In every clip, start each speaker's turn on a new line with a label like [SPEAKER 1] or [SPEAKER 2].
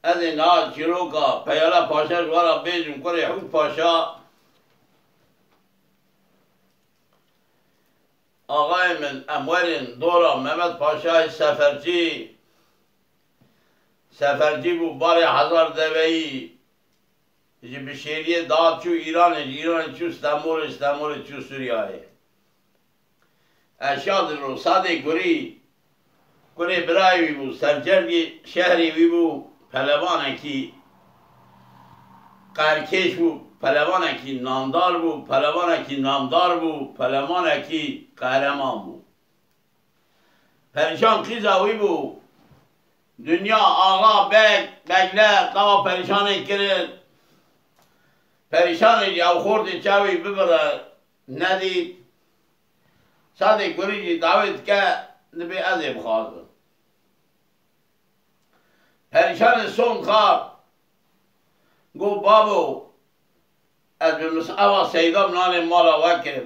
[SPEAKER 1] از این ها چیروکا پیاله پاشا جوارا بیجم کره حود پاشا آقای من امورین دورا محمد پاشای سفرجی بو بار 1000 دوهی جی بشیریه داد چو ایران چو استانبول چو سوریای اشیاد رو ساده گری برای بو سرجردی شهری وی بو پلوانکی قرکش بو پلوانکی نامدار بو پلوانکی قهرمان بو پریشان قیزاوی بو دنیا آقا بگله قوا پریشان کرد پریشان یا خورد چاوی ببره ندید ساده گریجی دعوت که نبی ازی بخواد پریشان سون خواب گو بابو از بمسعوا سیدام نان مالا وکر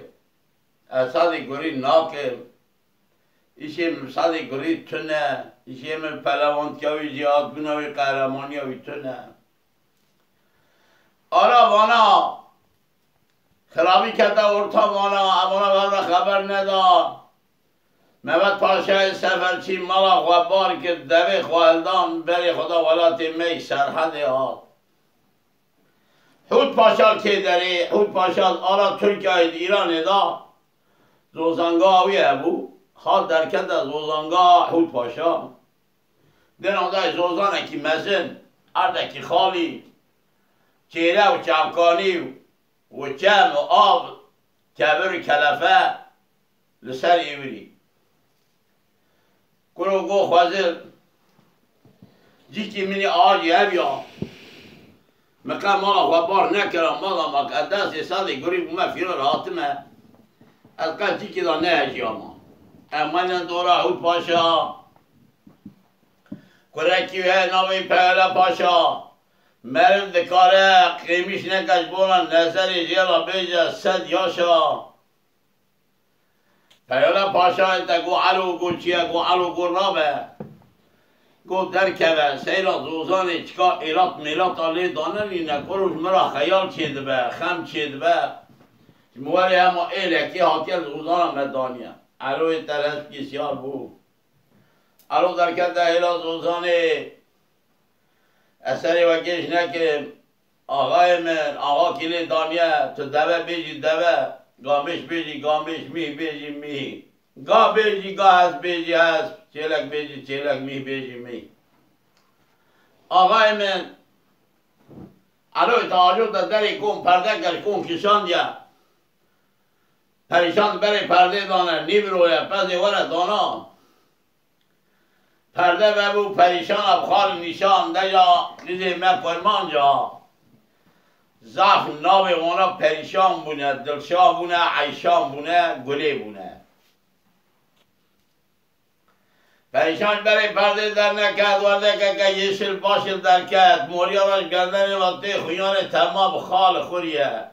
[SPEAKER 1] از ساده گری ناکر ایشی ساده گری تونه ایشی من پلوانت کیاوی جهاد بناوی قهرمانی اوی تونه آرا وانا خرابی کده ارتا وانا خبر ندار محمد پاشای سفرچی مالا خوابار که دوی خواهلدان بری خدا ولات می سرحد ها حود پاشا که داری حود پاشا آرا ترکیه ایران دا زوزنگا وی بو حال درکت از زوزنگا حود پاشا دنادای زوزانه کی مزن ارده کی خالی چیره و چوکانی و چم و آب کبر و کلفه لسر ایوری کرو گو خوازر جیکی منی آجی هبیا مکان مالا خوابار نکرم مالا مقدس سالی گریب ما فیرو راتمه از قد جیکی دا نهجی اما امانن دورا حود پاشا کرکی و ناوی پیاله پاشا مرد دکاره قیمیش نکش بولن نظری جیلا بیجه 100 یاشا پیاله پاشا انتا گو علو گو چیه گو علو گو رابه گو درکبه سیرا زوزانی چکا ایرات میلات آلی دانه نینه کروش مرا خیال چید به خم چید به موری همه ایلکی حاکل زوزان مدانیه علوی ترس بسیار بو علو درکت ایلا زوزانی اثری وکیش نکم آقای من آقا کلی دانیه تو دوه بیجی دوه گامش بیجی گامش می بیجی می گا بیجی گا هست بیجی هست چیلک بیجی چیلک می بیجی می آقای من علوی تعاجب در دری کن پرده کش کن کشان دیا پریشان بری پرده دانه نی برویه پس وره دانا پرده ببو پریشان ابخال نشان دجا دیدی من فرمان جا زخم ناوی اونا پریشان بونه دلشان بونه عیشان بونه گلی بونه پریشان برای پرده در نکد ورده که یشل باشل در کد موریانش گردن وقتی خویان تمام خال خوریه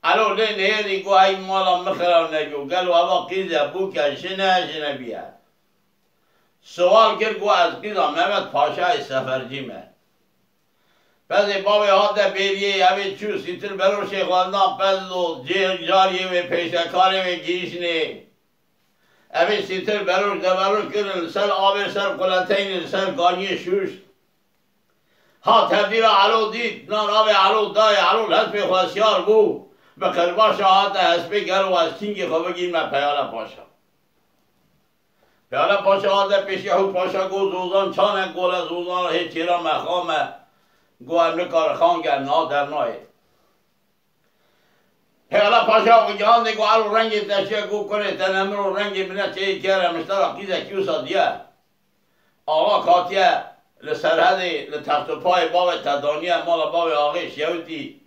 [SPEAKER 1] الو لین هیدی گو ای مالا مخرم نگو گلو اوا قیزه بو که شنه بیاد سوال کرد گو از قیزا محمد پاشای سفرجیمه پس بابی هاده بیریه اوی چو سیتر برو شیخواندان پزلو جاریه و پیشکاری و گیشنی اوی سیتر برو دبرو کرن سر آبی سر قلتین سر گانی شوش ها تبدیل علو دید نان آبی علو دای علو حسب خواسیار بو به قرباش هاته حسب گرو از کینگی خواه بگیر من پیاله پاشا پیاله پاشا هاته پیشی حود پاشا گو زوزان چانه گوله زوزان هیچ چیرا مخامه گو امریکا خان گر نا در نای پیاله پاشا و جهان دیگو علو رنگی تشیه گو کنه تنمرو رنگی منه چه کره مشترا قیزه کیوسا دیه آقا کاتیه لسرحدی لتخت و پای باب تدانیه مالا باب آقای شیوتی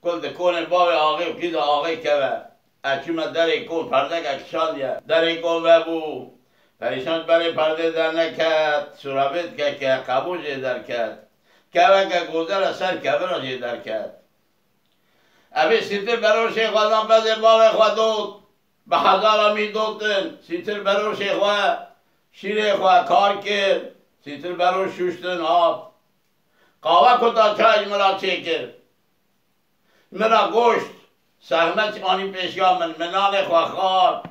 [SPEAKER 1] کل دکون باب آقای و قیز آقای که اچومه دری کن پرده کشان دیه دری کن و بو پریشان برای پرده در نکد سرابت که قبول در کد که گوزر سر کبر جی در کرد اوی سیتر برو شیخ آدم بزی باوی خواه دود به 1000 می دوتن سیتر برو شیخ خواه شیره خواه کار کرد سیتر برو شوشتن ها قاوه کتا چای مرا چکر مرا گوشت سهمت آنی پیشیا من منان خواخار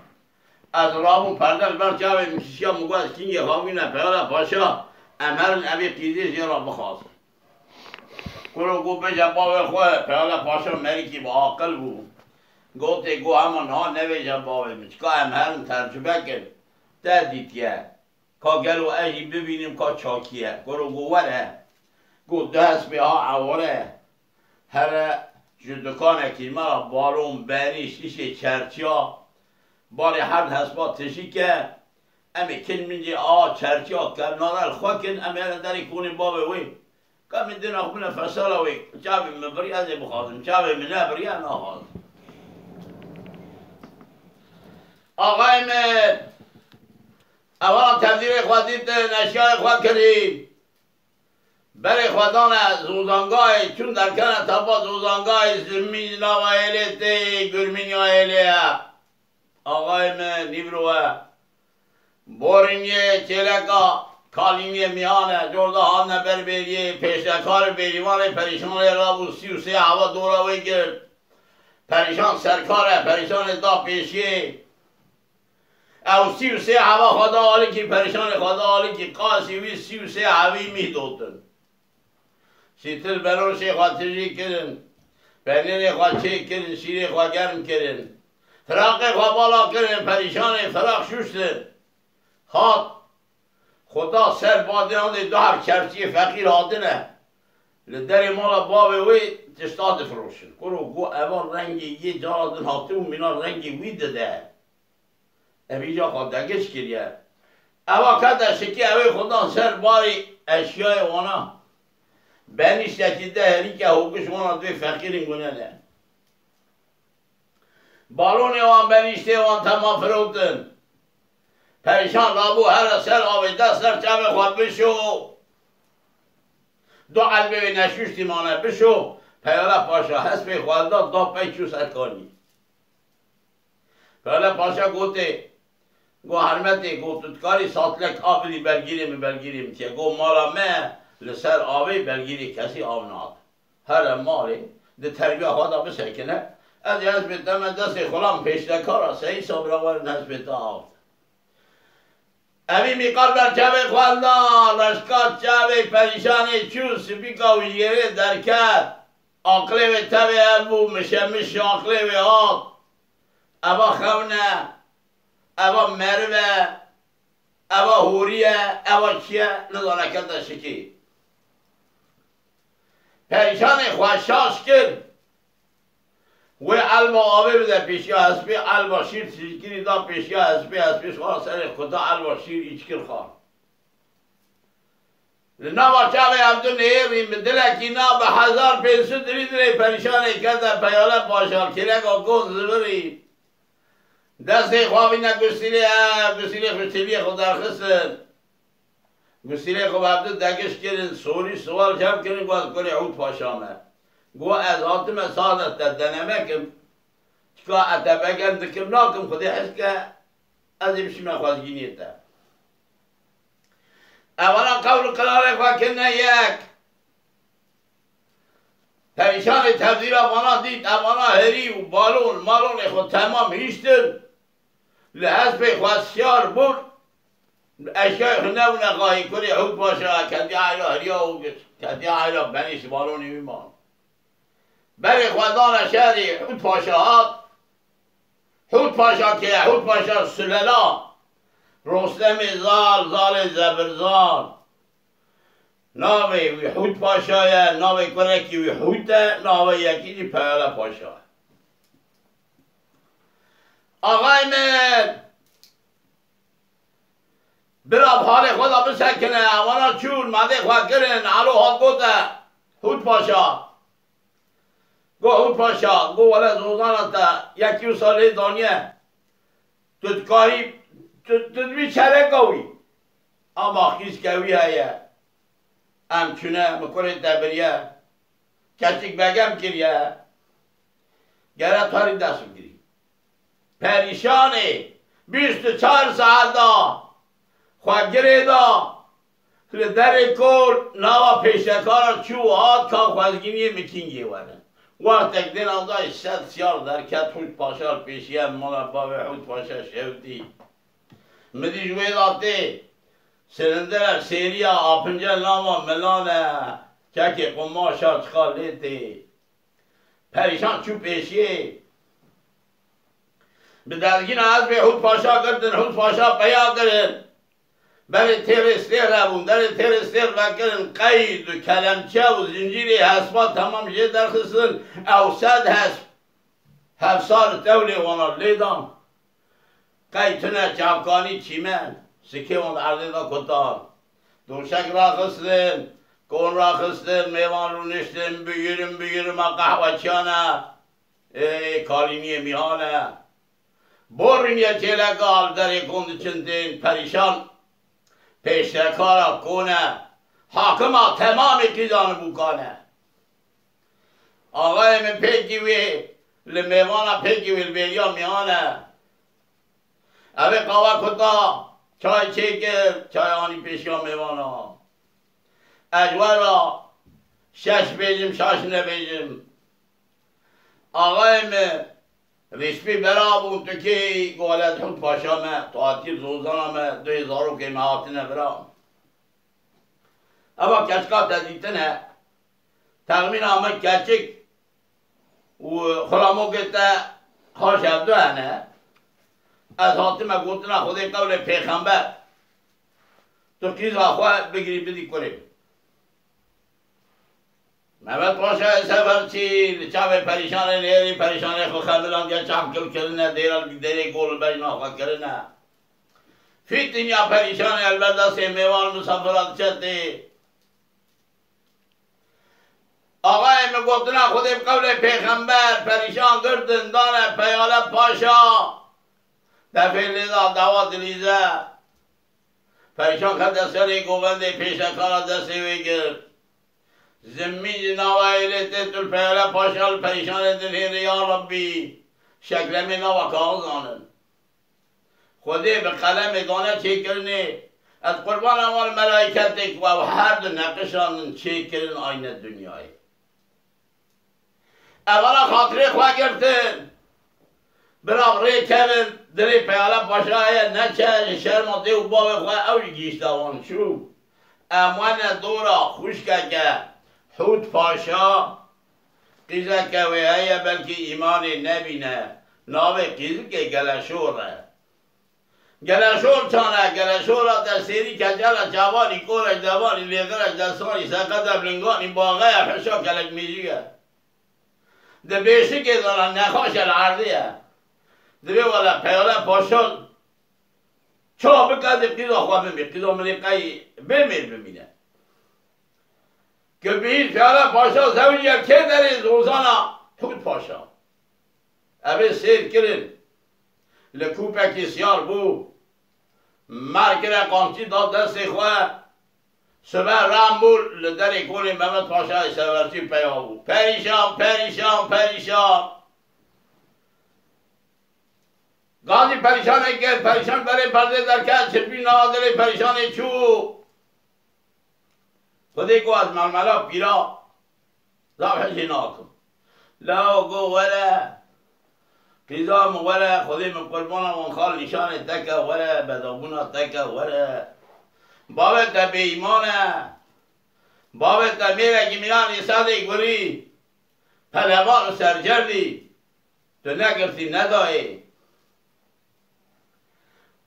[SPEAKER 1] از رامون پردر بر چاوه میکشیا مگو از کینگ خامینه پیالا پاشا امرن اوی قیدی زیرا بخواست کرو گو بجا باوه خواه پیالا پاشا مریکی با عاقل بود گوته گو همان ها نویجا باوه مچکا امرن ترجمه کرد دادیتیه که گلو اجی ببینیم که چاکیه کرو گو وره گو دست به ها عواره هر جدکانه که مرا بالون بریش ایشه چرچیا باری هر حسبا تشی که امی کن منجی چرچیا کرناره الخوا کن امی داری کونیم بابه وی که من دین اخمین فساله وی چاوی من بری ازی بخواستم چاوی من نبری نخواست آقای من اولا تبدیل خوادید نشکار خواد کردیم برای خودان زوزانگاه چون در کنه تابا زوزانگاه زمین نوائله تی گرمین آئله آقای من نیبروه بورینیه چلکا کالینیه میانه جورده ها نبر بریه پیشتکار بریوانه پریشان رابو 33 هوا دوراوی گرد پریشان سرکاره پریشان دا پیشیه او 33 هوا خدا حالی که پریشان خدا حالی که قاسی وی 33 هوی میدودن سیتر برون شیخوا تجی کرن پنیر خواه چه کرن شیر خواه گرم کرن فراق خواه بالا کرن پریشان فراق شوشتن خود خدا سر بادیان دو هر چرچی فقیر آدنه لدر مالا بابه وی تشتاد فروشن کرو گو اول رنگی یه جارادن هاته و مینا رنگی وی دده اویجا خواه دگش کریه اوا کده شکی اوی خدا سر باری اشیای وانا بنیش یکیده هری که حقوقش وانا دوی فقیرین گونه نه بالونی وان بنیشته وان تمام فروتن پریشان رابو هر سر آوی دست سر چه خواه بشو دو علبه نشوشتی مانه بشو پیاله پاشا حسب خوالداد دا پیچو سرکانی پیاله پاشا گوته گو حرمتی گو تودکاری ساتلک آبی بلگیریم که گو مالا مه لسر آبی بلگیری کسی آب ناد هر مالی ده تربیه خواهد بسکنه از حسب من دست خلام پیشتکارا سهی صبرآور نسبت آب اوی میقال بر چوه خوالدان رشکات چوه پریشانی چوس بیکا ویگره درکت آقله و توی ابو مشمش آقله و آق ابا خونه ابا مروه ابا هوریه ابا چیه ندانکت شکی پریشان خوشاش کرد و علبا آبه بده پیشیا حسبی علبا شیر سیشگیری دا پیشیا حسبی خواه سر خدا علبا شیر ایچکر خواه نوا چاوه عبدو نیریم دلکی نا به 1500 دری پریشانی کرده پیاله پاشال کلگا گون زبری دستی خوابی نگستیلی گستیلی خود درخستن گستیلی خوب عبدو دگش کرن سوال جمع کرن گو از کلی عود پاشامه گو از آتم سادت دنمکم چکا اتبگم دکم ناکم خودی حس که از بشی من خوازگینیتا اولا قول قرار خواه کنه یک پریشان تبدیل آوانا دید آوانا هری و بالون مالون خود تمام هیشتن لحظب خواسیار بود اشیای خونه و نقاهی کری حود باشه کدی عیلا هریا و کدی عیلا بنیش بالونی میمان بری خودان شهری حود پاشا که حود پاشا سللا رستم زال زبرزال ناوی وی حود پاشایه ناوی کرکی وی حوده ناوی یکی دی پیاله پاشا آقای من براب حال خدا بسکنه اولا چون مده خواه کرن علو ها گوته حود پاشا گو حود پاشا گو ولی زوزانتا یکی ساله دانیه تدکاری تدوی چره گوی اما خیز گوی هایه ام چونه مکنه دبریه کچک بگم کریه گره تاری دست بگیری پریشانه 24 ساعت دا خواه گره دا در کل نوا پیشکار چو هات که خوزگینی میکینگی ونه وقت تک دین آمدای 100 سیار در کت خود پاشار پیشی هم مالا باوی خود پاشا شوتی مدی جوی داته سلندر سیریا آپنجل ناما ملانه چکی قماشا چخال لیتی پریشان چو پیشی به درگین از به خود پاشا کردن خود پاشا پیا کردن بله ترستر ربون در ترستر وکرن قید و کلمچه و زنجیری حسبا تمام جه در خسن او 100 حسب 700 تولی وانا لیدان قیدتونه چوکانی چیمن سکه اون عرضه دا کتان دوشک را خستن کون را خستن میوان رو نشتن بگیرم قهوه چانه کالینی میانه برین یه چلگال در کند چندین پریشان پیشتکارا کنه حاکما تمامی کیزان بکنه آقای من پیگیوی لمیوانا پیگیوی البیلیا میانه اوه قوا کتا چای چیکر چای آنی پیشیا میوانا اجوارا 6 بیجم 6 نبیجم آقای من رشبی برابون تو که گوالت خود پاشامه تاعتیر زوزانامه 2000 که مهاتنه برام اما کچکا تدیتنه تقمین آمد کچک و خلامو کتا خوش افدو هنه از حاتمه گوتنه خودی قول پیغمبر تو کیز آخواه بگیری بدی کنیم محمد پاشا سفرچی چاوه پریشانه نیری پریشانه خو خملان گه چاپ کل کرنه دیره گول بجنا خوا کرنه فی دنیا پریشانه البته سی میوان مسافرات چطه آقای مگوتنا خودم قول پیغمبر پریشان کردن دانه پیاله پاشا دفعه لیزا دوا دلیزه پریشان کرد دستاری گوبنده پیشکارا دستی ویگرد زمین نوائله تل پیاله پاشال پریشان دلیر یا ربی شکل می نوا کاغذانن خودی به قلم دانه چی کرنی از قربان اول ملائکت دیک و هر دو نقشان چی کرن آینه دنیای اولا خاطره خواه گرتن برام ری کبن دلی پیاله پاشای نچه شرم دیو باوی خواه اوی گیش دوان شو امان دورا خوشکه که حود پاشا قیزه که ویه بلکه ایمان نبینه ناوه قیزه که گلشوره گلشور چانه گلشور در سیری کجل جوانی کورش دوانی لیدرش دستانی سقط بلنگانی باغه حشا کلک میجیگه ده بیشی که دارن نخواش العرضیه ده والا پیاله پاشا چرا بکرده قیزا خواه بمیر قیزا ملیقی بمینه که بهید پیاله پاشا زوجیه که داری زوزانا خود پاشا اوه سیر کرن لکوپه کسیار بو مرکره قامچی داد دست خواه سبه رام بول لدر کلی محمد پاشا سورچی پیا بو پریشان گازی پریشانه کرد پریشان برای پرده در کرد چپی نوازلی پریشانه چو خودی کو از مرملا پیرا زابحشی ناکن لاو گو وله قیزام وله خودی من قربانم ونخال نشان تکه وله بدابونا تکه وله بابت تا بی ایمانه بابت تا میره که میران ایساده گوری پلوان سرجردی تو نگرفتی ندایی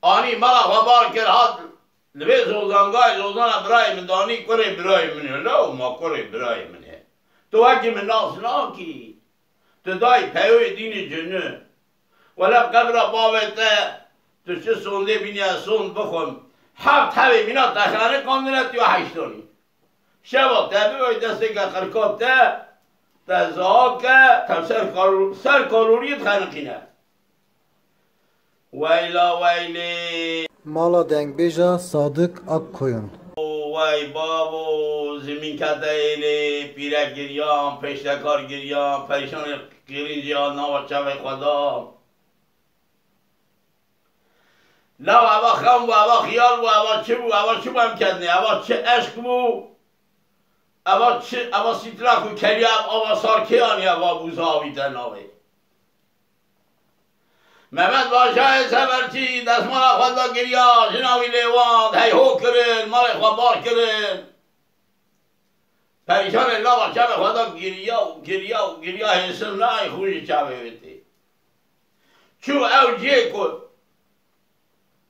[SPEAKER 1] آنی ملا خبار کرد لبه زوزانگاه زوزان برای من دانی کره برای منه لو ما کره برای منه تو وکی من ناس ناکی تو دای پیوی دین جنه ولب قبر بابته تو چه سونده بینی از سوند بخون هفت هوی مینا تخانه کندنت یا هشتانی شبا تبه وی دسته که خرکات تا زاکه تا سر کالوریت خنقینه ویلا ویلی
[SPEAKER 2] مالا دنگ بیجا صادق اک کوین
[SPEAKER 1] وای بابو زمین کده ایلی پیرک گریان پشتکار گریان پریشان گرینجیان ناوچه خدا لو اوا خم و اوا خیال و اوا چه بو اوا چه بام کردنی اوا چه عشق بو اوا چه اوا سیتراک و کلیاب اوا سارکیانی اوا بوزاوی دناوی محمد باشای سبرچی دستمال خدا گریا جناوی لیوان هی هو کرن مال خبار کرن پریشان الله چه خدا گریا حسن نای خوشی چه بیتی چو او جه کن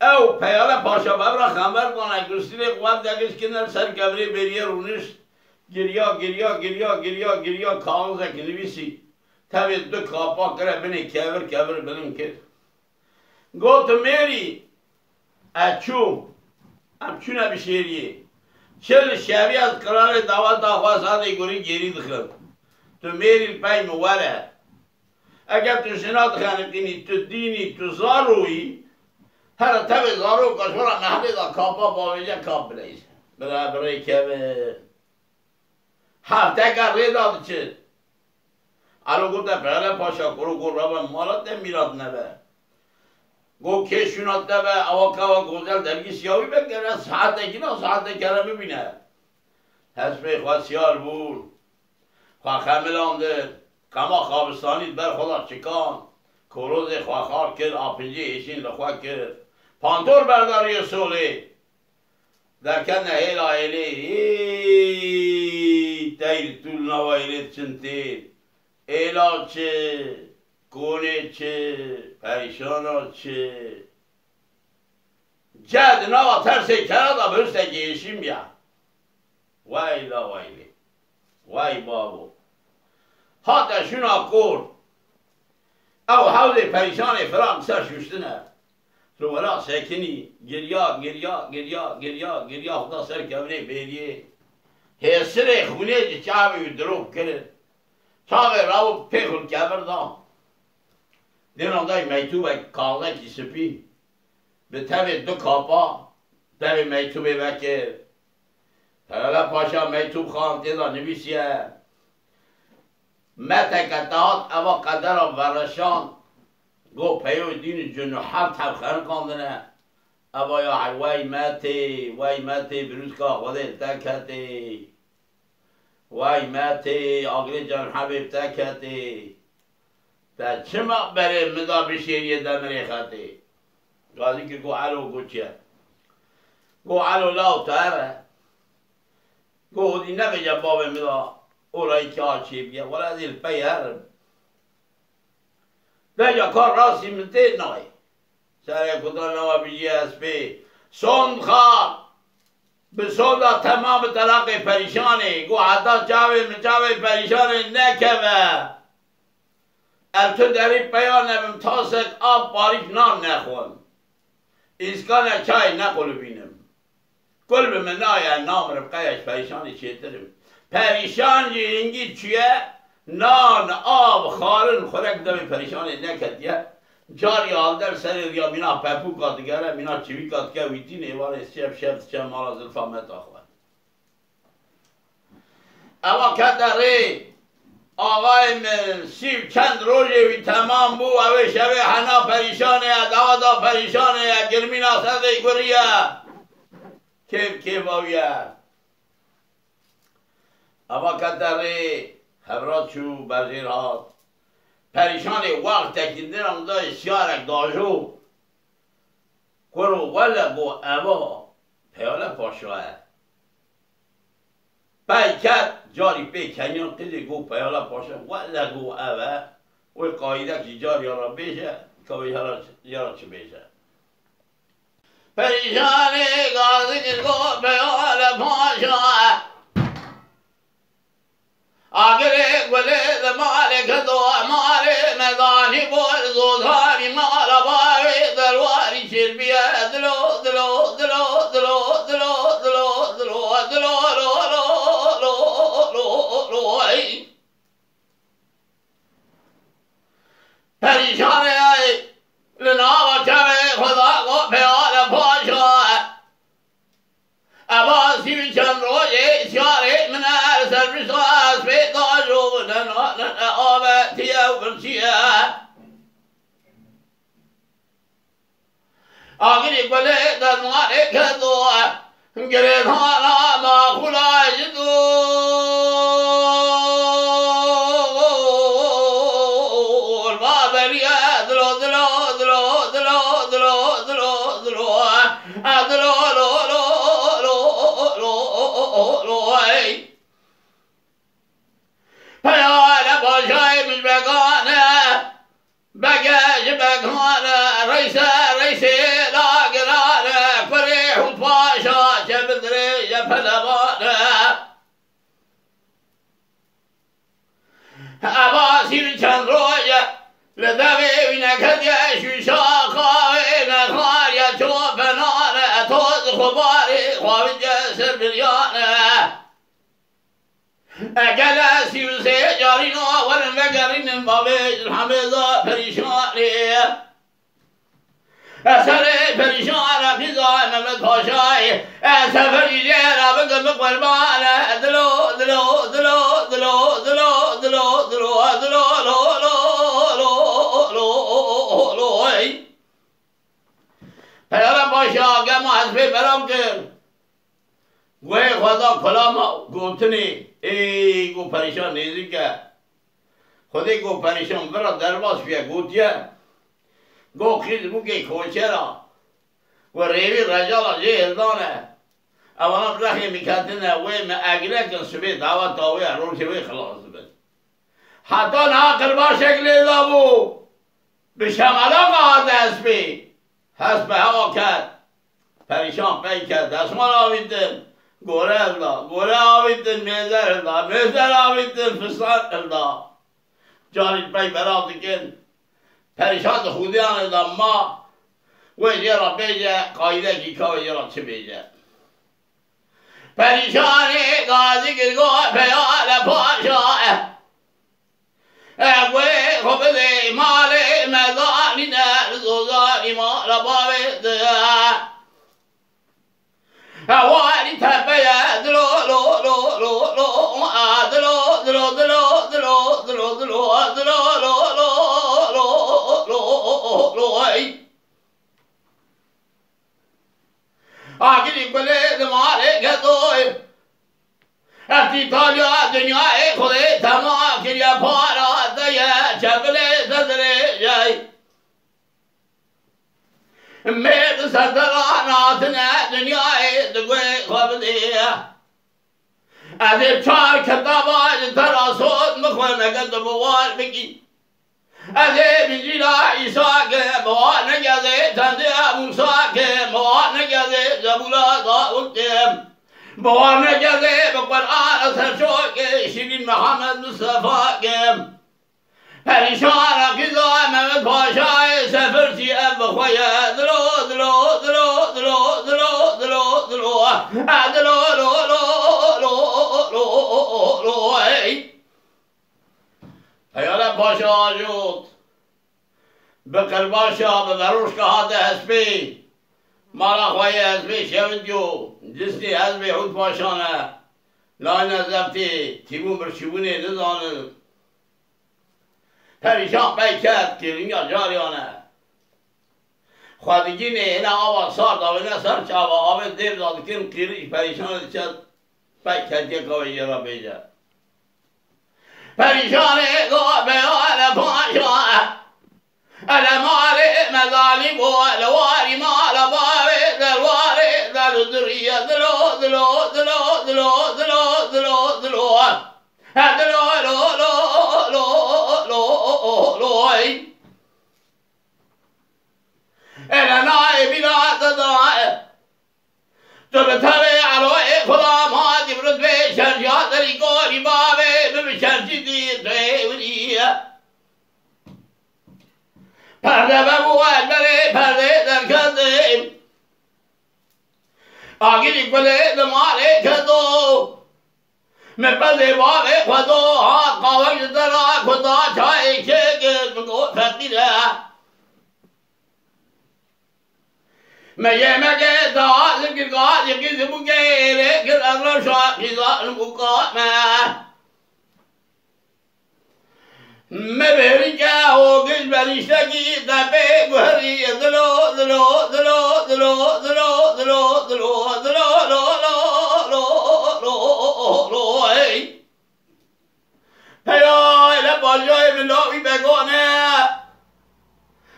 [SPEAKER 1] او پیاله پاشا ببرا خبر کنه گرسیل قوت دگش کنر سر کبری بریه رونش گریا کاغذه که نویسی تبی دو کاپا کره بینی کبر بینم کرد گو تو میری اچو امچونه بشیریه چل شبی از قرار دعوت آخواست آده گوری گیری دخل تو میری پای مواره اگر تو شنات خانقینی تو دینی تو زاروی هر تبی زارو کشورا محلی دا کاپا باویجه کاپ بلیز برای که هفته که ریداد چه الو گفته پهله پاشا کرو گو رابا مالات میراد نبه گو کشونات نبه اواکا و گوزل درگی سیاوی بگره ساعته کنا ساعته کره ببینه حسب خواه سیال بود خواه خملان ده کما خوابستانید بر خدا چکان کروز خواه خار کرد آپنجی ایشین لخواه کرد پانتور برداری سولی در کنه هیل آیلی تیر طول نوایلت چنتیر ایلا چه کونه چه پریشانا چه جد نوا ترسی کرده برسته گیشیم بیا وایلا وایلی وای بابو حتی شونا کور او حوض پریشان فرام سر شوشتنه رو ورا سکنی گریا خدا سر کبره بیریه حسر خونه چاوی دروب کرد چاوی راو پیخل کبر دا دینام دای میتوب کاغذ کی سپی به تبه دو کاپا تبه میتوب بکر حالا پاشا میتوب خان دیدا نویسیه متکتات اوا قدر ورشان گو پیو دین جنوحر تبخر کاندنه اوا یا وای ماتی بروز که خواده تکتی وای ماتی آگری جان حبیب تکتی تا چه مقبره مدا بشیریه دمری خطی قاضی که گو علو گو چیه گو علو لاو تاره گو دی نبجه باب مدا اولایی که آچی بیه ولا دیل پی هرم بجا کار راسی منته نای سر کدان نوا بیجی اسپی سوند خواه به سوندا تمام طلاق پریشانه گو حتی چاوی پریشانه نکوه التو داری پیانم تاسک آب باریک نان نخون ایسکان چای نقلو بینم کل به منای نام ربقیش پریشانی چیترم پریشان جیرینگی چیه نان آب خارن خورک دمی پریشانی نکدیه جاری آلدر سر ریا مینا پپو کاتگره مینا چوی کاتگه ویتی نیوان شب چه مالا زلفامت آخوان اما کدره آقای من سیب چند روزی وی تمام بو اوه شبه حنا پریشانه دوادا پریشانه گرمینا سده گریه کیف آویه اما کدره حبرات شو برزیرات پریشان وقت تکیندن هم دای سیارک داجو کرو ولا گو اوا پیاله پاشوه پای کت جاری پی کنیان قیدی گو پیاله پاشوه ولا گو اوا و قایده که جاری را بیشه که یارا چه بیشه پریشان گازی که گو پیاله پاشوه آگره گله دماله کدو ماله مدانی بول زودهانی مالا باوی درواری شربیه دلو دلو دلو دلو دلو دلو دلو دلو پریشان ای لناو چمه خدا کو پیال پاشا عباسی چند روزه سیاره من سر بساس به داجو آبتیه و برچیه آگری گله درماره کدو گردانا ما خلاج دو ما بریا دلو دلو دلو دلو دلو دلو دلو دلو لو لو لو لو لو ای پیال باشای مش بگانه بگش بگانه رئیس رئیس لاگرانه کره خود پاشا چه بدره یه پلوانه عباسی چند روی لدوی نکدی شوشا خواهی نخوار یا چوبنانه توز خباری خواهی جسر بریانه گلسی و سی جارین آورن و گرین بابیج حمیزا پریشانی اثر پریشان خیزای مملت پاشای سفری جیرا بگم قربان دلو دلو دلو دلو دلو دلو دلو دلو لو لو لو لو لو ای پیارم پاشا گم حسبی برام کرد گوه خدا کلام گوتنی ای گو پریشان نیزی که خودی گو پریشان برا درباس بیا گوتیه گو خیز بوکی کوچه را و ریوی رجالا جهردانه اولا رخی میکتنه وی من اگره کن سبی دعوت تاوی رول که وی خلاص بید حتی ناقل با شکل دابو به شمالا قاعد حسبی حسب هوا کرد پریشان پی کرد دستمان آویدن گوره الدا گوره آویدن میزر الدا میزر آویدن فستان الدا جانیت پی برا دکن پریشان خودیان الدا ما و جرا بیجه قایده کی که جرا چه بیجه پریشانی گازی گرگو پیال پاشا اگوی خبزی مالی مزانی در زوزانی مالا باویده اوانی تپه دلو لو لو لو لو دلو دلو دلو دلو دلو دلو دلو لو لو لو لو لو ای آگری گله دماره گدوی افتی تالیا دنیای خودی تمام کریا پارا دیه چبله زدره جای مرد سردرانات نه دنیای دگوی خواب دیه از این چار کتابای تراسود مخواه نگد بوار بگی از این بنجیلا عیسا که بوار نگده تنده موسا که بوار نگده زبولا داود که بوار نگده به قرآن اثر شو که شیرین محمد مصطفی که پریشان قضا محمد پاشای سفرتی اب خواه دلو دلو دلو دلو دلو دلو دلو دلو لو لو لو لو لو ای پیال پاشا جود به قلباشا به بروش که هاته حسبی مالا خواهی حسبی شود جو جسنی حسبی حود پاشانه لاین زبطی تیمون برشیبونی نزانه پریشان پی کرد که رینگا جاریانه خواهدگی نه اینه آبا سار داوینه سر چاوا آبه دیب داد کن قیریش پریشان چد پی کرد یک آوه جرا بیجه پریشان گو بیان پاشا المال مظالم و الواری مال باوی دلواری دلو دریه دلو دلو دلو دلو دلو دلو دلو دلو لو لو لو لو لو ای الانای بلا تدای تو بتوی علوی خدا ما دیبرد به شرجات دری گوری باوی ببشرجی دیر دویوریه پرده ببوید بره پرده در کدیم آگیری گله دماره کدو مپده باوی خدو ها قاوش درا خدا چای که گرمگو فقیره مگه مگه داز گرگاز یکی زبو گیره گر اغلا شاقی زان بکامه مبهری که و گش بریشتگی تپه گوهری دلو دلو دلو دلو دلو دلو دلو دلو پیای لباجای ملاوی بگانه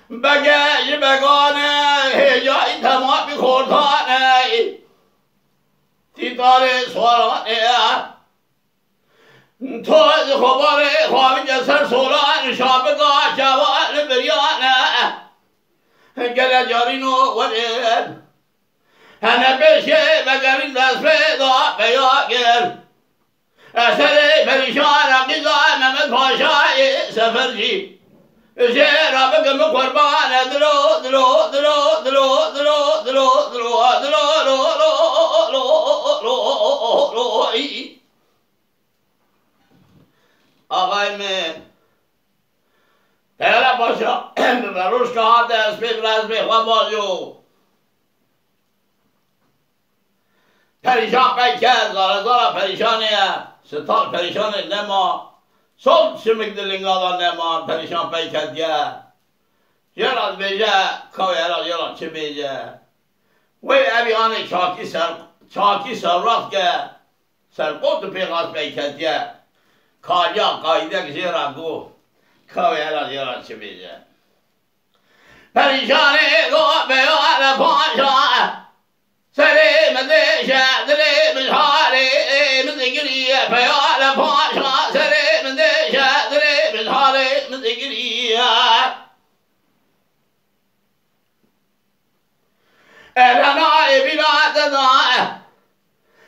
[SPEAKER 1] بگش بگانه هجای تمامی خوردانه تیتار سوارانه تو از خبار خواهی جسر سولان شابگاه جوان بریانه گل جارینو ورد هنه بشه بگرین دست پیدا بیاگر اثر پریشان قضا محمد پاشای سفرجی شعر بگم قربان دلو دلو دلو دلو دلو دلو دلو دلو آقای من پهلا پاشا بروش که ها دست بگرز بخوا بازیو پریشان بکر زارا پریشانه ستال پریشانه نما صبح شمک دلنگالا نما پریشان بکر گه یراد بیجه کوی یراد چه بیجه وی ابی آنه چاکی سر رفت که سرقوت پیغاز بکر گه کالیا قایده که زیرا گو کوی یراد چه بیجه پریشانه گو بیال پاشا سری مدشه دلی مشهاری مدگریه پیال پاشا سری مدشه دلی مشهاری مدگریه اهلنای بلاد دای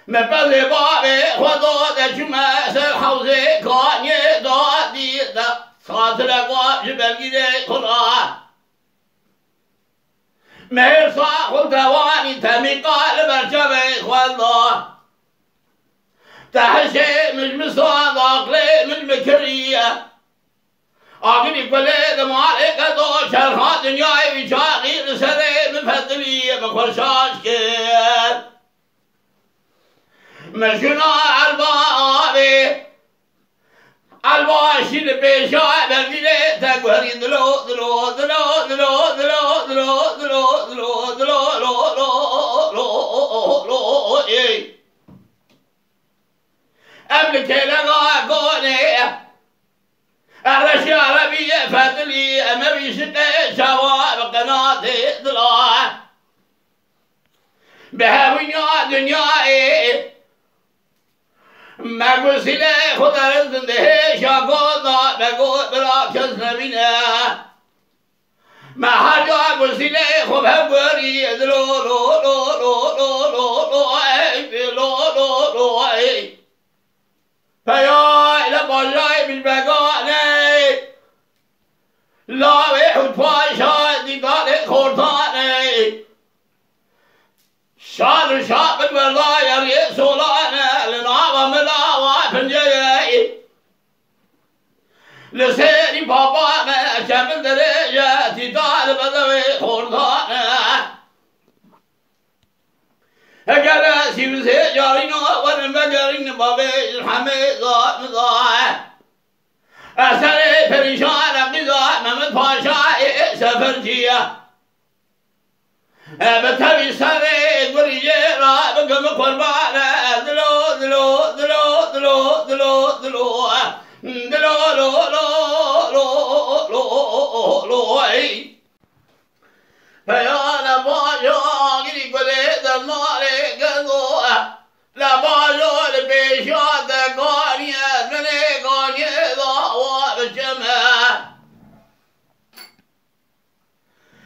[SPEAKER 1] مبزی بابی خودو دشمه سر حوزی کانی دادی ساتر قاب جبلگیره قرآن مهر صاحب تواني تمي قال برشبي والله تحشي مش مصادق لي من مكرية أغني بلد مالك دو شرخات دنياي وشاغي سري من فضلية بخرشاش كير مشنا البابي الباشي البيشاي بالجيلة تقهري دلو دلو دلو دلو دلو دلو دلو دلو دلو دلو قبل كلامه قولي الرشي عربية فضلي أما بيشتى شواب قناتي ضلع بهوينيا دنياي ما قصيلة خدا رزنده شاقوضا بقود بلا كس نبينا ما حاجة قصيلة خبها قري دلو لو لو لو لو لو لو اي لو لو لو اي فيا إلى بجاي بالبقاني لا ويحد فاشا دي قال خورتاني شاد شاب بالله يري سولانا لنعظم الأعوى فنجي لسيري بابا ما شمل درجاتي طالب ذوي خردانا جلاسي بسيجارينا ونمجرين بابي الحميدات مضاعي أسري فريشان قضاء محمد باشا سفرجيه بتبي سري بريجيرا بقم قربانه دلو دلو دلو دلو دلو دلو دلو لو لو لو لو لو اي فيا باجو غيري قولي دماري قدو لا باجو البيشات قانيه مني قانيه ضاوا بالجمع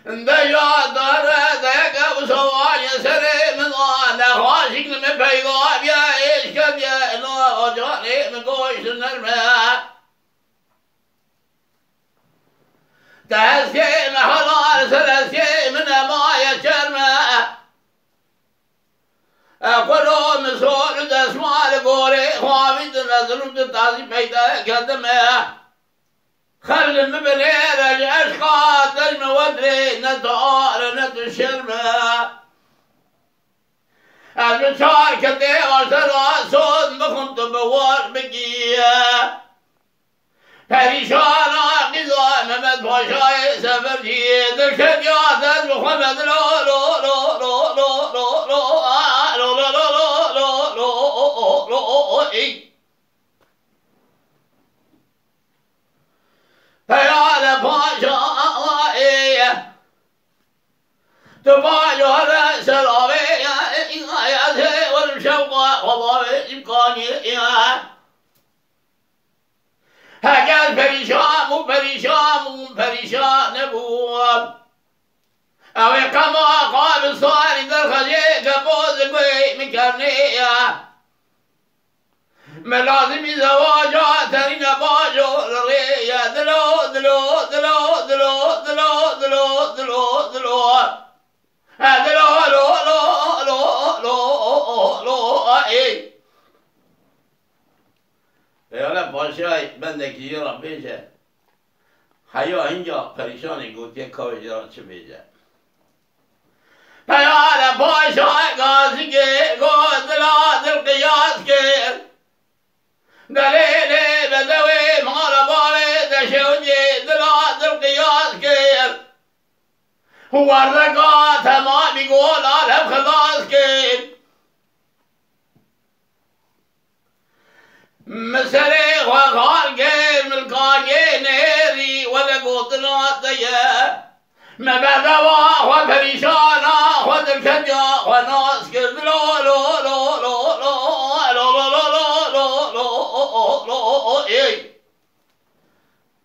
[SPEAKER 1] دجا داره دقا وسواي سري من انا خاشق من بيغاب يا ايش كم يا انا اجاني من قوش النرمه تهسكي محلال سلسكي من ما يشرمه اقولوا مسؤول دسمال قوري خوابي تنزلوا تتعزي بيدا كدمه خل المبنير الاشقاط المودري نتعار نتشرمه المشار كدي وسرا صوت مخنط بوار بقيه پریشان قضا محمد دل که یادت بخواه لا لا لا لا لا لا لا لا لا لا لا لا ای پیال پاشایی تو پاجار سلامه این آیاته والشوق خضاب امکانی اگر پریشان نبود او کما قاب صاری در خجه کبوز گوی میکرنی ملازمی زواجات ترین باجو ریا دلو دلو دلو دلو دلو دلو دلو دلو دلو لو لو لو لو لو ای یالا پاشای بندگی را بیجه حیا اینجا پریشانی گوتی کاوی را چه بیجه پیال پاشای گازی که گوزلا دل قیاس که دلیل بدوی مال باره دشونجی دلا دل قیاس که وردگا تمامی گول عالم خلاص که مسره وغال غير ملقاني نيري ولا قوتنا ضيا ما بدوا وبريشانا خذ الكديا وناس كذ لا لا لا لا لا لا لا لا لا لا اي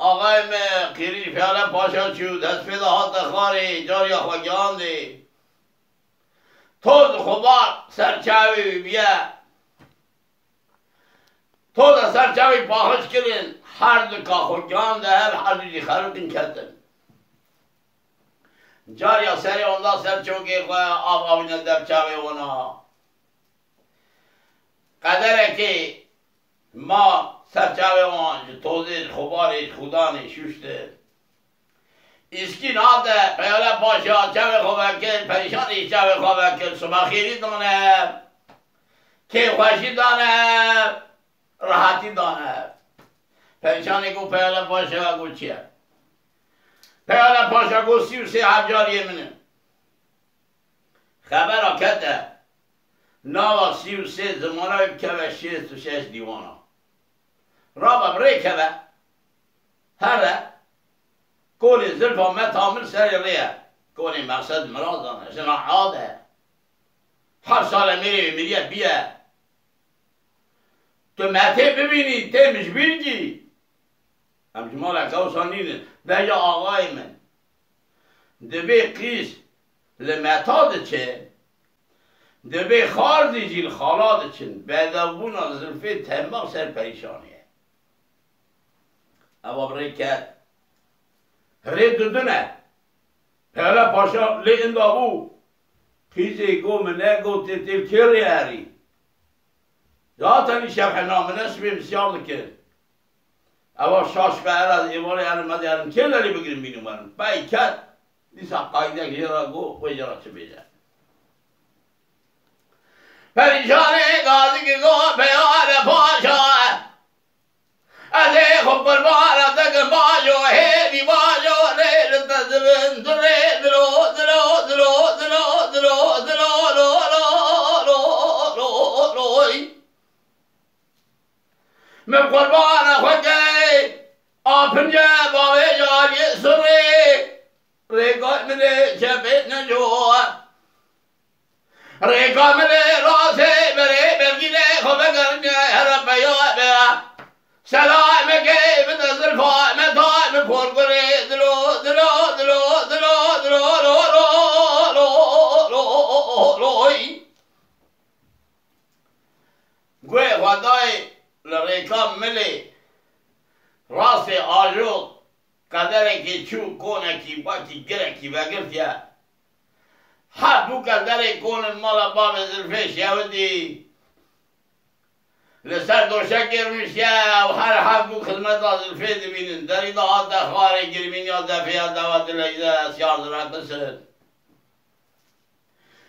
[SPEAKER 1] آقای قیری فعلا پاشا چو دست پیدا هات خاری جاری خواگیان دی توز خوبار سرچاوی بیا تو da serçavi pahış kirin her dika hocam da her hadidi xarıdın kettin. Cariya seri onda serçoki koya avavine derçavi ona. Kadere ki ma serçavi on tozi khubari khudani şüşte. İskin adı peyale paşa çavi khovakil perişan çavi khovakil subakhiri dane ki khoşi dane راحتی دانه پریشانی کو پیاله پاشا کو چیه پیاله پاشا کو 33 حجاریه منه خبر آکده نوا 33 زمانه که 66 دیوانه رابا بری که هره کولی زلفا متامل سر ریه کولی مقصد مرادانه جناحاده هر سال میریه بیه تو مته ببینی تمش بیرگی همچه مال اکاوسان نیده ده یا آقای من دبی قیس لمتاد چه دبی خاردی جیل خالاد چن بدابون از زلفه تماق سر پریشانیه اما برای کرد ری دودنه پیاله پاشا لی اندابو قیسی گو منه گو تیتیل کری هری zaten şerh namına bimsiyarlı ki. Ama şaş ve eraz evare yarım yarım kelleri bugün benim varım. Baykat lisa kayda gira go ve yara çebece. Perişane gazi ki go peyale paşa. Ade khubbar bara tak bajo hevi bajo le tazvin dre dro dro dro dro dro dro lo lo lo lo من قربان خدای آپنجا باوی جاری سری ریگا ملی چپت نجوا ریگا ملی راسه بری برگیره خوبه گرنه هر بیا بیا سلام که بتزل فامتا بکور گره دلو دلو دلو دلو دلو لو لو لو لو لوی گوی خدای لریکام ملی راست آجود قدره که چو کنه کی باکی گره کی بگرتیا هر دو قدره کنه مالا باب زلفه شودی لسر دوشه گرمشه و هر حق دو خدمت زلفه دبینن داری دا آده خواره گرمین یا دفعه دوات لیزه سیار را بسن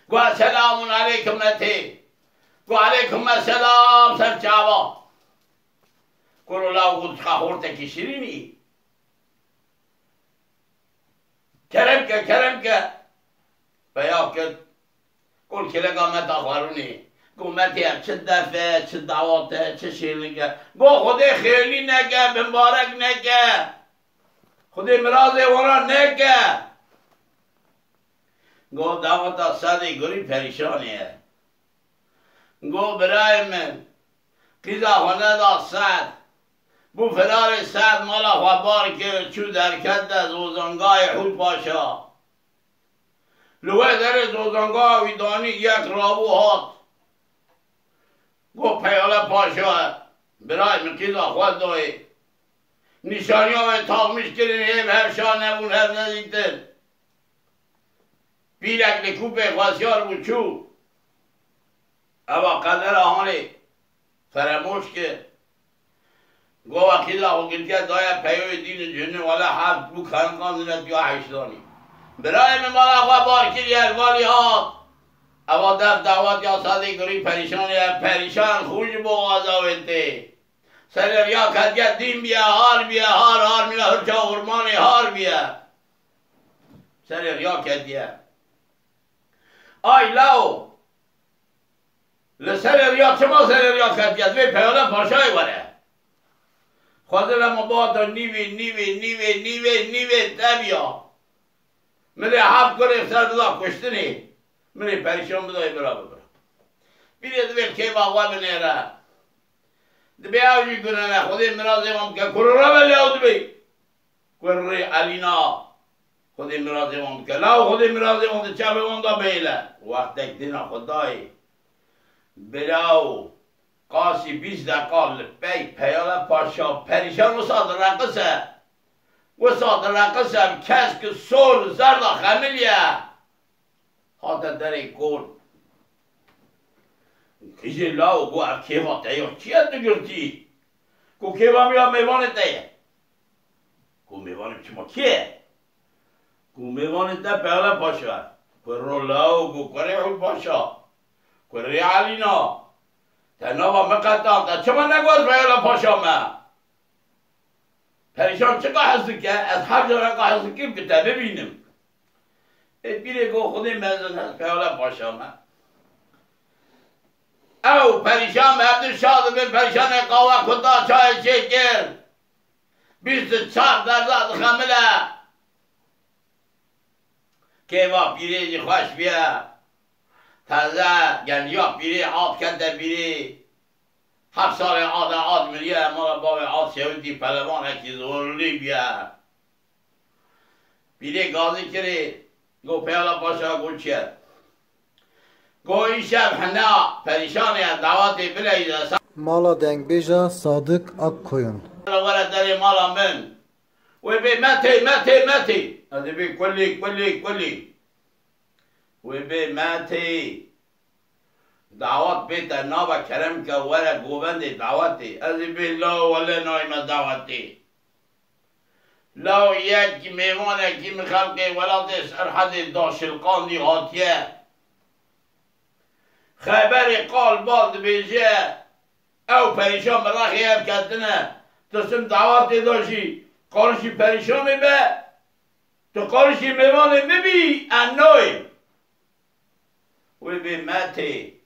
[SPEAKER 1] گوه سلام علیکم نتی گوه علیکم السلام سر چاوا کلو لاو خود خورته که شیرینی کرم که بیا کرد کل کلگا مت آخرونی گو متیم چه دفعه چه دعواته چه شیرینگه گو خودی خیلی نگه بمبارک نگه خودی مراز ورا نگه گو دعواتا صدی گوری پریشانیه گو برای من قیزا خونه دا صد بو فرار صد مالا خوابار که چو درکت دا زوزنگای خود پاشا لوه در زوزنگاه ویدانی یک رابو هات گو پیاله پاشا برای من قیزا خود دوی نشانی ها تاقمیش کرین هم هر شاه نبون هر ندیتن پیرک لکوب خواسیار بود چو اما قدر آهانی فراموش که گو وقیدا خو گلتیا دایا پیوی دین جنه والا حفظ بو خانقان دینت یا حشدانی برای من مالا خواه بارکر یروالی ها اما دف دعوت یا ساده گری پریشان خوش بو آزاویده سر یا کدیت دین بیا هار میلا هرچا غرمانی هار بیا سر یا کدیت آی لاو لسر ریا چما سر ریا کدیت وی پیاله پاشای وره خواهده ما با تا نیوه تبیا ملی حب کنه سر بدا کشتنی ملی پریشان بدای برا بیره دویل که باقوا بنیره دبی آوشی کنه نه خودی مرازی هم که کرورا بلی آو دبی کروری علینا خودی مرازی هم که لاو خودی مرازی هم که چه هم دا بیله وقت یک دینا خدای بلاو قاسی 20 دقیقه پی پیاله پاشا پریشان و ساد رقصه و ساد رقصه کس که سول زرد خمیلیه حاطه دره کن کسی لاو گو کیوا تایو چیه تو گرتی گو کیوا میلا میوانه تایه گو میوانه چما کیه گو میوانه تا پیاله پاشا کرو لاو گو کره حول پاشا کره علینا تنها مقدم تا چما نگوز بیالا پاشا ما پریشان چه قاحظی که از هر جا قاحظی کیم که تا ببینم بیره گو خودی مزن هست بیالا پاشا ما او پریشان به عبدالشاد بین پریشان قاوه کتا چای چکر 24% خمله که با پیره جی خوش بیا تازه گنجا پیری عاد کنده پیری 7 سال عاد میلیه مالا باب عاد شویدی پلوان هکی ضروری بیا پیری گازی کری گو پیالا پاشا گو چیه گو این شب حنا پریشانی دعواتی بلیده
[SPEAKER 2] مالا دنگ بیجا صادق اک کویون
[SPEAKER 1] ورد داری مالا من وی بی متی هذا بی کلی وی بی ماتی دعوت بیتا نابا کرم که ورا گوبند دعوتی از بی لا ولی نایم دعوتی لا یک میوانه که میخوام که ولاد سرحد داشلقان دی هاتیه خبر قال بالد بیجه او پریشان براخی اف کتنه تسم دعوتی داشی قارشی پریشانی به تو قارشی میوانه ببی انوی وی بی ماتی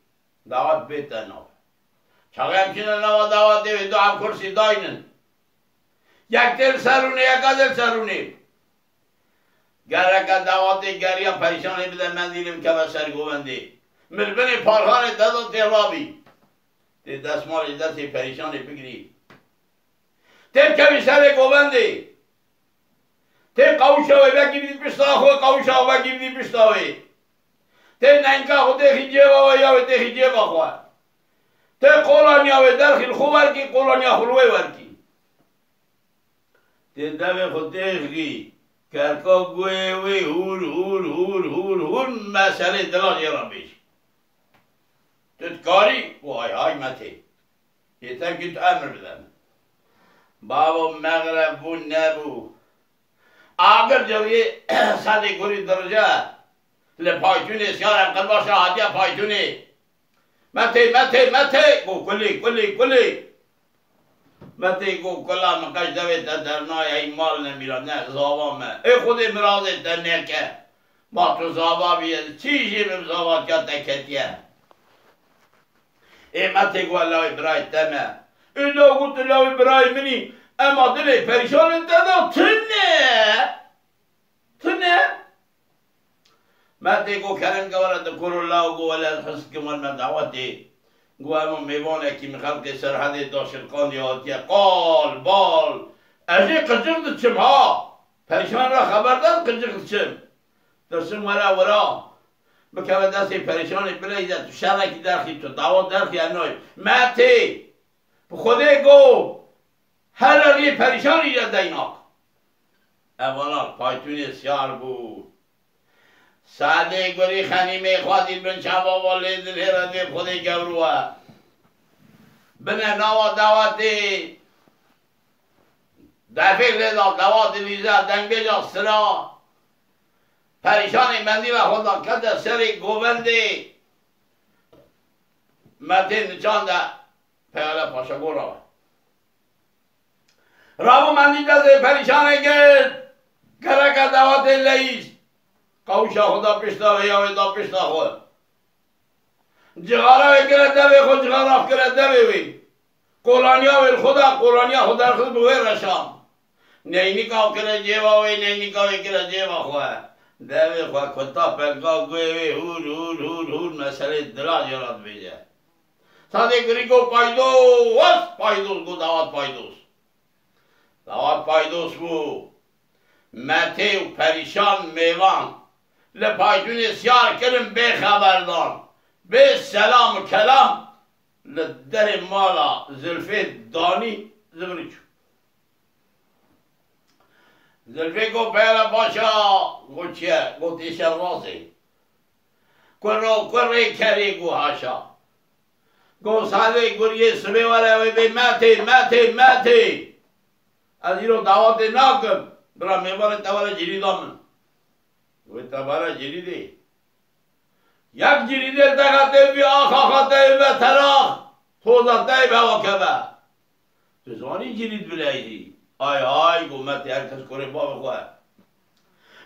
[SPEAKER 1] دعوت بیتا نو چاگه همچینه نوا دعوت دیوی دو هم کرسی داینن یک دل سرونه یکا دل سرونه گرکا دعوتی گریا پریشانی بده من دیلیم که بسر گوبندی ملبنی پارخان دادا تیرابی تی دستمالی دستی پریشانی بگیری تی کمی سر گوبندی تی قوشاوی بگیری پشتا خواه قوشاوی بگیری پشتاوی تی ننکا خود دیخی جیبا و یاوی دیخی جیبا خواه تی قولانیا و درخیل خوب ورکی قولانیا خلوی ورکی تی دوی خود دیخی کرکا گوی وی هور مسئله دلان یران بیش تو کاری وای متی یتم که تو امر بدن بابا مغرب بو نبو اگر جوی صدی گوری درجه لپایتونی سیارم قلبا شاهدی پایتونی متی گو کلی متی گو کلا مقش دوید در نای ای مال نمیرا نه زاوا من ای خودی مرازت در نکه ما تو زاوا بیاد چیزی بیم زاوا که تکتیه ای متی گو اللهی برای تمه ای لو گوت اللهی برای منی اما دلی پریشان دادا تنه متی گو کرم گوارد کرو الله گو ولی حس کمال من دعوتی گو همون میوانه که میخلق سرحد داشرقان یادیه قال بال ازی قجق دچم ها پریشان را خبر داد قجق دچم درسم ورا ورا بکوه دستی پریشانی بلیده تو شرکی درخی تو دعوت درخی انوی متی بخوده گو هر ری پریشانی یا دیناک اولا پایتونی سیار بود ساده گوری خانی میخوادید بن شبا والید الهرده خودی گوروه بنه نوا دواتی دفیق لیدا دوات لیزه دنگ بیجا سرا پریشانی مندی و خدا کده سری گوبندی متین نچانده پیاله پاشا گورا رابو مندی دسته پریشانی گرد کرکه دوات لیز قوشا خدا پشتا و یا ویدا پشتا خود جغارا وی کرد دوی خود جغارا کرد دوی وی قولانیا وی خدا خود بوی رشام نینی کاو کرد جیوا وی نینی کاوی کرد جیوا خواه دوی خواه کتا پلگا گوی وی هور مسئله دلا جرات بیجه ساده گری گو پایدوس گو دوات پایدوس بو مته و پریشان میوان لپایتون سیار کرم به خبردان به سلام و کلام لدر مالا زلفه دانی زبری چو زلفه گو پیلا باشا گو چیه گو تیشن رازی کره کری گو هاشا گو ساده گوریه سبه وره وی بی مته از ایرو دعوت ناکم برا میباره تباره جریدا من وی تباره جریده یک جریده تغطه بی آخاخته و تراخ توزته به واکبه تو زانی جرید بلیدی آی گومت هر کس کره باب خواه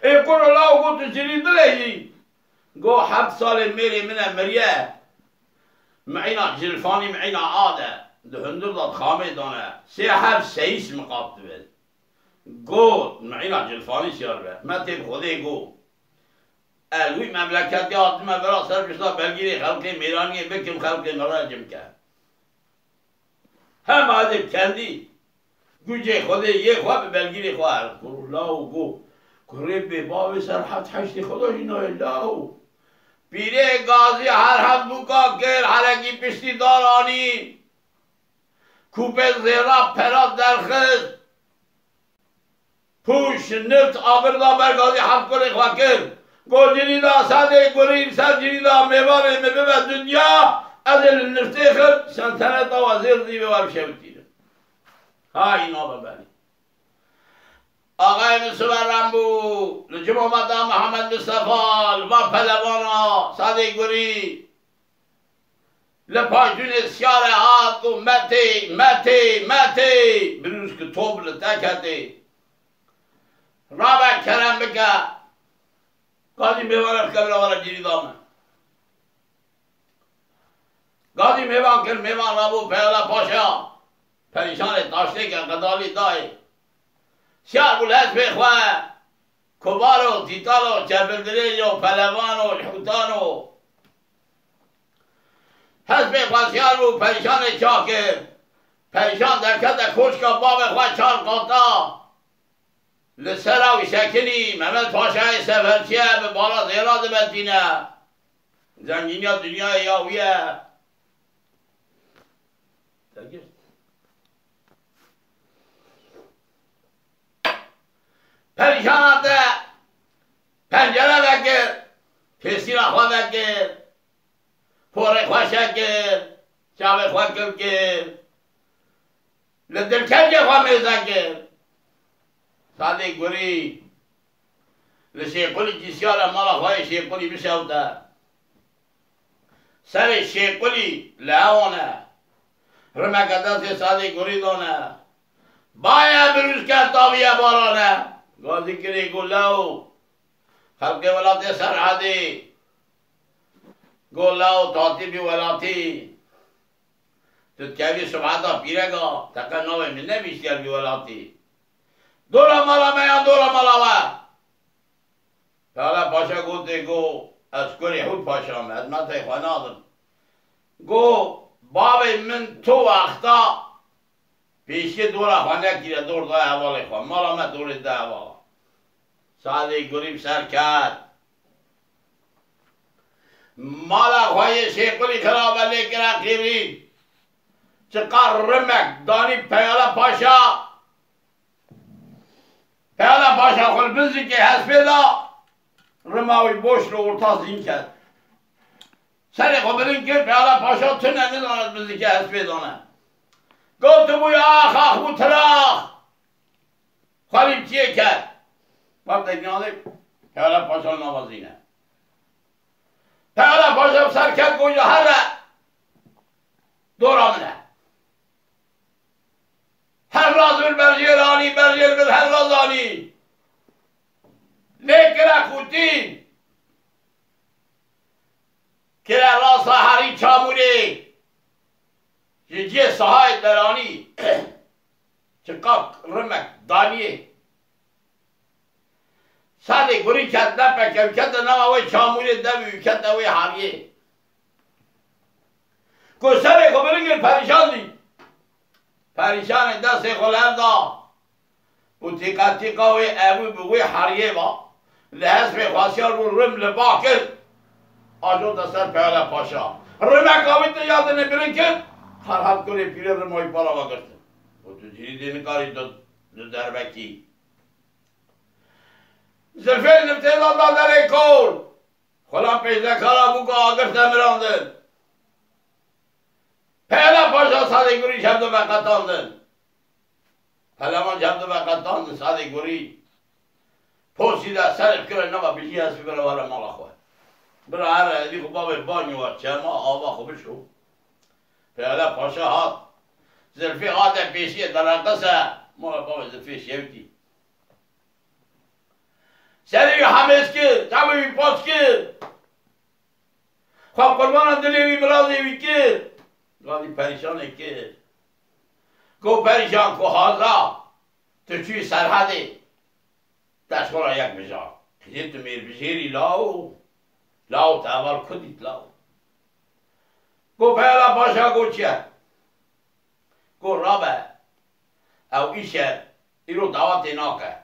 [SPEAKER 1] ای کرو لاو گو تو جرید بلیدی گو 7 سال میری منه مریه معینا جلفانی معینا عاده دهندر داد خامه دانه 3 سیس مقابط بید گو معینا جلفانی سیار به متب خوده گو الوی مملکتی آدمه برا سر بشتا بلگیری خلقی میرانی بکم خلقی مراجم کرد هم عدب کندی گوجه خوده یه خواه به بلگیری خواه کرو لاو گو کره به باب سرحد حشتی خدا جنای لاو پیره گازی هر حد بوکا کر حرکی پشتی دارانی کوپه زیرا پرات درخست پوش نفت آوردا برگازی حد کنه خواه کرد گو جنیدا ساده گورین سر جنیدا میوانه میبه دنیا از نفته خب سلطنتا وزیر دیوه ور شبتیره ها اینا ببری آقای مصور رنبو لجمع مدام محمد مصطفال و پلوانا ساده گوری لپایتون سیار هات گو متی بروز که توبل تکتی رابع کرم بکه گازی میوان قبل وارا جیری دامه گازی میوان کر میوان رابو پیالا پاشا پریشان تاشته که قدالی دای سیار بولهد بخواه کبارو تیتالو چپلدریجو پلوانو حوتانو هست بخواه سیار بو پریشان چاکر پریشان درکت کشکا باب خواه 4 قاطا لسراوی شکنی محمد پاشای سفرچیه به بالا زیراد بدینه زنگینی ها دنیا یاویه پریشانات پنجره بگر پیسی را خواه بگر پوره خواه شکر شاب خواه کر لدرکت خواه میزن ساده گوری لشیقولی جسیار مالا خواه شیقولی بشوده سر شیقولی لعونه رمکده ساده گوری دانه باید بروز کرد تاویه بارانه گازی کری گلو خلق ولات سرحدی گلو تاتی بی ولاتی تتکوی سبحتا پیرگا تکن نوی من نمیشتر بی ولاتی دورا مالا میان دورا مالا حالا پاشا گوته گو از کری خود پاشام از نتای خوانادم گو بابی من تو وقتا پیشی دورا خانه کیره دور دای حوالی خواه مالا من دور ده حوالا ساده گریب سر کرد مالا خواهی شیقلی خرابه لیکن اخیری چقدر رمک دانی پیالا پاشا خل بزی که هست پیدا رماوی بوش رو ارتا زین کرد سری خبرین کرد پیالا پاشا تو نمیداند بزی که هست پیدانه گفت بوی آخ بو تراخ خالیم چیه کرد وقت اکنالی پیالا پاشا نوازینه پیالا پاشا سر کرد گویا هر دور آمنه هر راز بل برجیرانی برجیر بل هر رازانی لیکن اخوتین که راسا هری چاموری جی سهای درانی چقدر رمک دانیه ساده گوری کت نپکم کت نموی چاموری دوی کت نوی هریه گستره خبرنگیر پریشان دی پریشان دست خلر دا و تیکا تیکا وی اوی بوی حریه با لحظ به خواسیار رو رم لبا کرد آجو دستر پیاله پاشا رمک آوی تا یاد نبرن کرد هر حد کنی پیره رمای پارا با کرد و تو جیری دین کاری دو دربکی زلفه نبته دادا در کول خلام پیشده کارا بو که آگرشت مراندن پیاله پاشا ساده گوری شمد و بقتاندن پلمان شمد و بقتاندن ساده گوری پوسیده سرش کرد نما بیشی هستی برای واره مالا خواه برای هر ادی خوب بابی بانی و چه ما آبا خوبشو پیاله پاشا هات زلفی هات پیشی درقصه مالا بابی زلفی شیوتی سری حمیز کرد تمامی پاس کرد خواب قربانم دلیوی برازیوی کرد گاهی پریشانه کرد گو پریشان کو هازا تو چوی سرحده دستگاه یک بجا خیلی تو میر بجیری لاو تا اول کدیت لاو گو پیالا پاشا گو چیه گو رابه او ایشه ایرو دعوت ناکه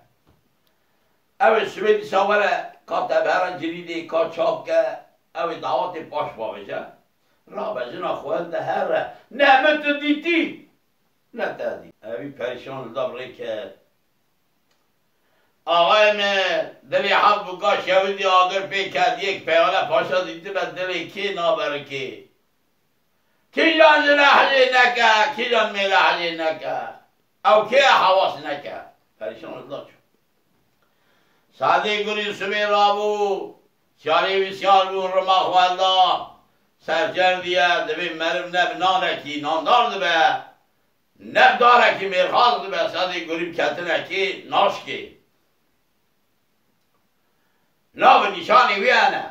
[SPEAKER 1] او سویدی ساوره که تبهران جریده که چاپ که او دعوت پاش باوشه رابه جنا خوانده هره نعمت دیتی نتادی اوی پریشان دبره که آقای من دلی حق بگاه شویدی آگر پی کرد یک پیاله پاشا دیده به دلی کی نابرکی کی جان جناحلی نکه کی جان میلحلی نکه او کی حواس نکه پریشان داد شد ساده گوری سوی رابو شاری بسیار بون رما خوالده سرجردیه دوی مرم نب نانکی ناندار دبه نب دارکی میرخواست دبه ساده گوری کتنکی ناشکی ناب نشانی ویانه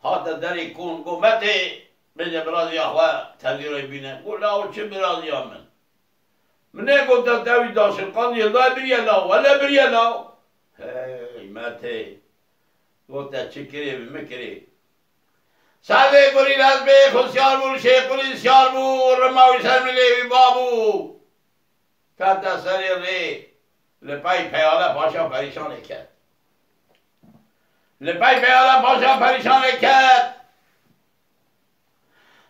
[SPEAKER 1] حتی دری کن گمته بجه برازی اخواه تدیره بینه گو لاو چه برازی من منه گفت دوی داشقان یلده بریه لاو ولی بریه لاو هی مته گفت چه کری بمکری ساده گوری رزبه خودسیار بول شیخوری سیار بول رماوی سرملیوی بابو کتا سری ری لپای پیاله پاشا پریشانه کرد لپای پیاله پاشا پریشانه کرد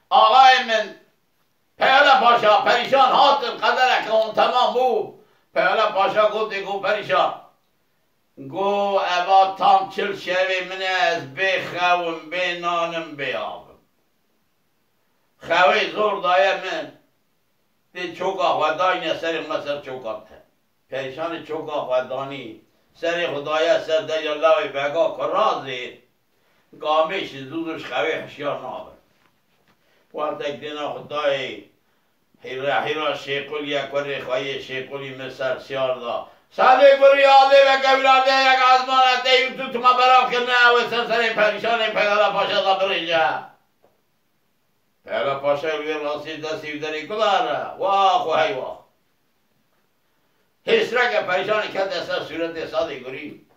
[SPEAKER 1] آقای من پیاله پاشا پریشان هاتن قدره که اون تمام بود پیاله پاشا گفت گو پریشان گو ابا تام چل شوی من از بخوام بنانم بیابم خوی زور دایه من دی چوکا خودای نه سر مصر چوکات پریشان چوکا خودانی سر خدایه سر دیا لاوی بگا کرازی گامیش زودش خوی حشیار نابر وقت دینا خدای هیرا شیقل یک وری خواهی شیقلی مثل سیار دا سالی گوری آده و قبلاده یک آزمانه دیو تو ما برام کنه و سرسر پریشان پیغلا پاشا دا بریجه پیغلا پاشا الوی راسی دستی دری کداره واه خواهی واه هیچ رکه پریشان کد اصلا صورت سالی گوری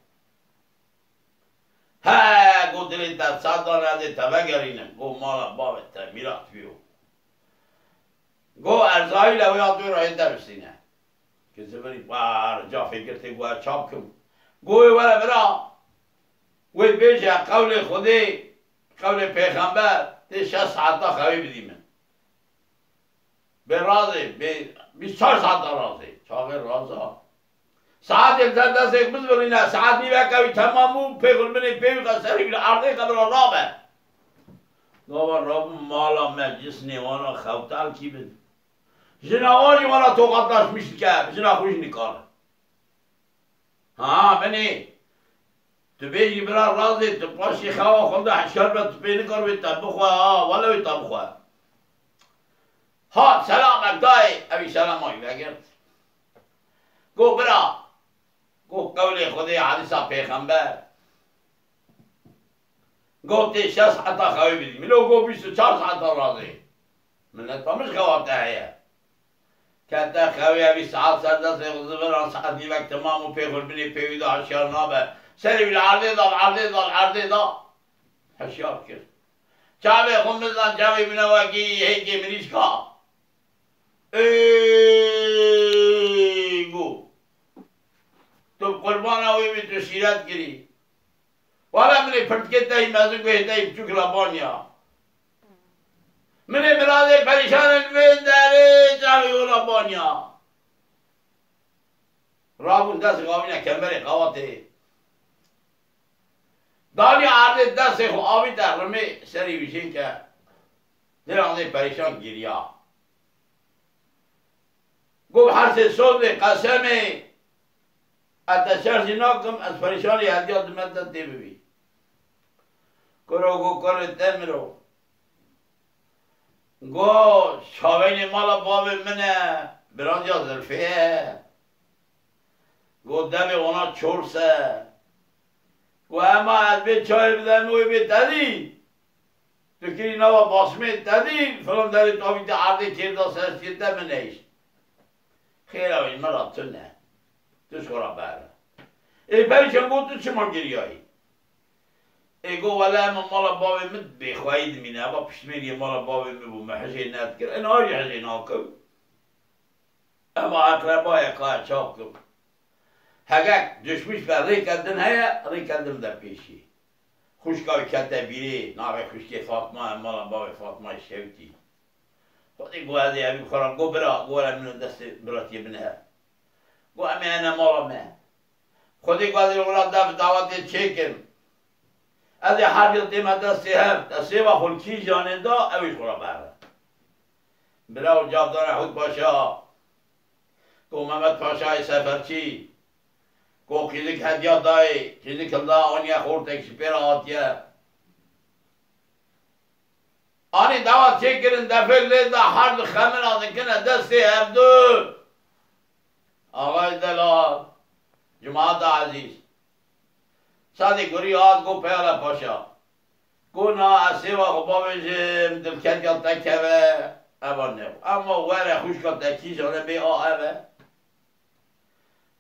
[SPEAKER 1] ها گو دلی تا صد دانه ده تبه گرینه گو مالا بابت تا میرات بیو گو ارزایی لویا دو رای درستینه که زبری بار جا فکرتی گو چاپ کم گوی ولا برا وی بیجه قول خودی قول پیغمبر ده 6 ساعت تا خوی بدیمه به رازه به 24 ساعت تا رازه چاقه رازه ساعت انسان دست یک بزرینه ساعت نیوه کوی تمامو پیغمبر پیغمبر سری بیل عرضه قبل رابه گوه راب مالا مجلس نیوانا خوتال کی بد جناوانی وانا توقعتاش میشل که جنا خوش نکاره ها بنی تو بیجی برا رازی تو پاشی خواه خونده حشار بد تو پی نکار بید تب بخواه ها ولا بید تب بخواه ها سلام اکدای اوی سلام آئی بگرد گو برا گو قول خودی حدیثا پیغمبر گو تی 6 ساعتا خواه بیدی ملو گو 24 ساعتا رازی من تامش خواهده هیه که تا خواه اوی ساعت سردست غزبران ساعت نیوک تمامو پیغل بینی پیویده حشیار نابه سری بیل عرضه داد حشیار کرد چاوی خون بزن چاوی بینوکی هیکی منیش که ای گو تو قربان اوی بی تو شیرت گری والا منی پرتکه تایی مزن کوئی تایی چوک لبانیا منی مراده پریشان الوین داره چاوی او لبانیا رابون دست قاوینه کمبری قواته دانی عرض دست خو آوی در رمه سری ویشین که دلانده پریشان گریا گفت هر صد قسمه اتشار ناکم از پریشانی هدیات مدت دی ببی کرو گو کر تمرو گو شاوین مالا باب منه برانجا زلفیه گو دم اونا چورسه گو اما از بی چای بدن اوی بی تدی تو کری نوا باسمه تدی فلان داری تاوی تا عرضه کرده سرسیه دم نیست خیلی اوی مرا تو نه تو شورا بره ای پریشان گو تو چما گریایی ای گو ولی اما مالا بابی مد بخواهید مینه اما پشمینی مالا بابی میبو محجه ند کرد این آجی حجه ناکم اما اقربای اقلای چاپ کم هگک دشمش بر ری کردن هیا ری کردن در پیشی خوشکاوی کته بیری ناوی خوشکی فاطمه مالا بابی فاطمه شوتی خودی گو هدی همی خورم گو برا گو همی منو دست براتی بنه گو همی انا مالا من خودی گو هدی اولاد دعوتی چیکم از هر جا تیمه دستی هم دستی و خلکی جاننده اویش خورا بره برا و جابدان خود پاشا گو محمد پاشای سفرچی گو چیزی که هدیات دایی چیزی که دا آنیا خورتک شپیر آتیه آنی دعوت چه کرن دفل لیده هر دو خمن آدکنه دستی عبدو آقای دلال جماعت عزیز سادی گوری آد گو پیالا پاشا گو نا اسی و خوبا بشم دلکت یا تکوه اوان نبو اما وره خوشکا تکی شانه بی آهوه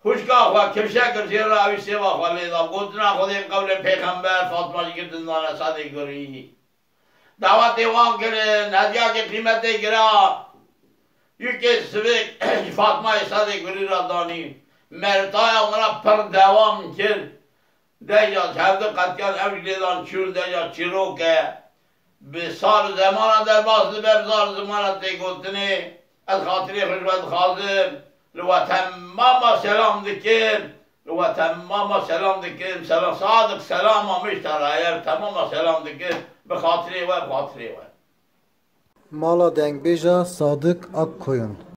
[SPEAKER 1] خوشکا خواه کمشه کرسی را اوی سی و خواه لیدم گوتنا خودیم قبل پیغمبر فاطمه گردن دانه سادی گوری دعوت وان کرن هدیه که قیمت گرا یکی سویک فاطمه سادی گوری را دانی مرتای اونا پر دوام کرد دیجا چهده قطیان اوی لیدان چون دیجا چیرو که به سال زمان در باز ببزار زمان تی گوتنی از خاطری خوشبت خازم لو تمام سلام دکیم لو تمام سلام دکیم سلام صادق سلام آمیشتر ایر تمام سلام دکیم به خاطری و
[SPEAKER 2] Mala Dengbêja Sadık Akkoyun